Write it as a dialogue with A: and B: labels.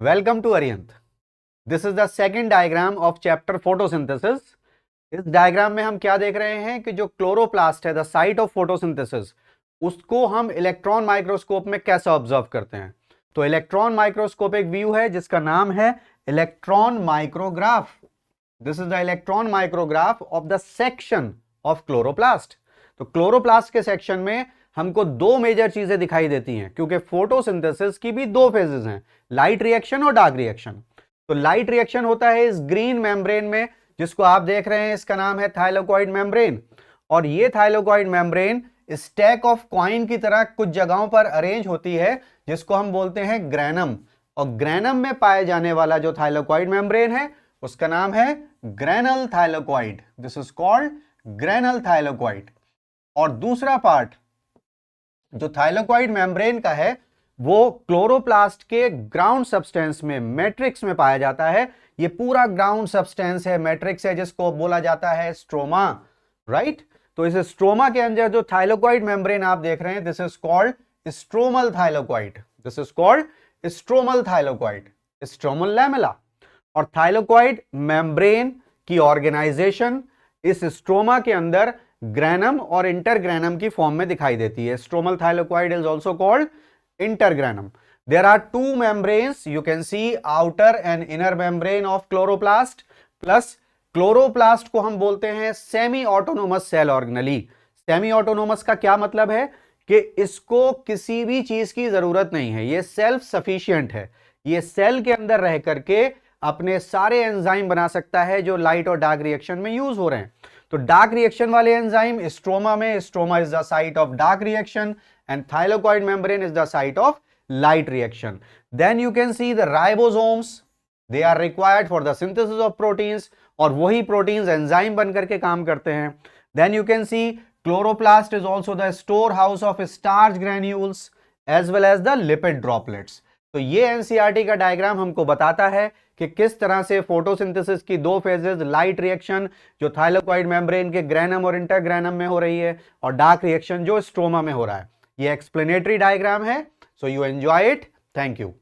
A: Welcome to Ariyant. This is the second diagram of chapter photosynthesis. इस diagram में हम क्या देख रहे हैं कि जो क्लोरोप्लास्ट है, द साइट ऑफ फोटोसिंथेसिस, उसको हम इलेक्ट्रॉन माइक्रोस्कोप में कैसे ऑब्जर्व करते हैं। तो इलेक्ट्रॉन माइक्रोस्कोप एक व्यू है जिसका नाम है electron micrograph. This is the electron micrograph of the section of chloroplast. तो क्लोरोप्लास्ट के सेक्शन में हमको दो मेजर चीजें दिखाई देती हैं, क्योंकि फोटोसिंथेसिस की भी दो फेजेस हैं, लाइट रिएक्शन और डार्क रिएक्शन। तो लाइट रिएक्शन होता है इस ग्रीन मेम्ब्रेन में, जिसको आप देख रहे हैं, इसका नाम है थाइलाकोइड मेम्ब्रेन। और ये thylakoid membrane stack of coin की तरह कुछ जगहों पर अरेंज होती है, जिसको हम बोलते हैं ग्रैनम। और ग्रैनम में पाए जाने वाला जो थाइलाकोइड मेम्ब्रेन है उसका नाम है granal thylakoid. This is called granal thylakoid. और दूसरा पार्ट जो थाइलाकोइड मेम्ब्रेन का है वो क्लोरोप्लास्ट के ग्राउंड सब्सटेंस में, मैट्रिक्स में पाया जाता है। ये पूरा ग्राउंड सब्सटेंस है, मैट्रिक्स है, जिसको बोला जाता है स्ट्रोमा, राइट। तो इस स्ट्रोमा के अंदर जो थाइलाकोइड मेम्ब्रेन आप देख रहे हैं, this is called stromal thylakoid. This is called stromal thylakoid, stromal lamella. और थाइलाकोइड मेम्ब्रेन की ऑर्गेनाइजेशन इस स्ट्रोमा के अंदर ग्रैनम और इंटरग्रैनम की फॉर्म में दिखाई देती है। Stromal thylakoid is also called intergranum. There are two membranes, you can see outer and inner membrane of chloroplast, plus chloroplast को हम बोलते हैं semi autonomous cell organelle. Semi autonomous का क्या मतलब है कि इसको किसी भी चीज की जरूरत नहीं है, ये सेल्फ सफिशिएंट है। ये सेल के अंदर रह करके अपने सारे एंजाइम बना सकता है जो लाइट और डार्क रिएक्शन में यूज हो रहे हैं। तो डार्क रिएक्शन वाले एंजाइम स्ट्रोमा में, stroma is the site of dark reaction and thylakoid membrane is the site of light reaction. Then you can see the ribosomes, they are required for the synthesis of proteins, और वही proteins enzyme बन करके काम करते हैं। Then you can see chloroplast is also the storehouse of starch granules as well as the lipid droplets. तो ये NCERT का डायग्राम हमको बताता है कि किस तरह से फोटोसिंथेसिस की दो फेजेस, लाइट रिएक्शन जो थाइलाकोइड मेम्ब्रेन के ग्रैनम और इंटरग्रैनम में हो रही है, और डार्क रिएक्शन जो स्ट्रोमा में हो रहा है। ये एक्सप्लेनेटरी डायग्राम है, so you enjoy it. Thank you.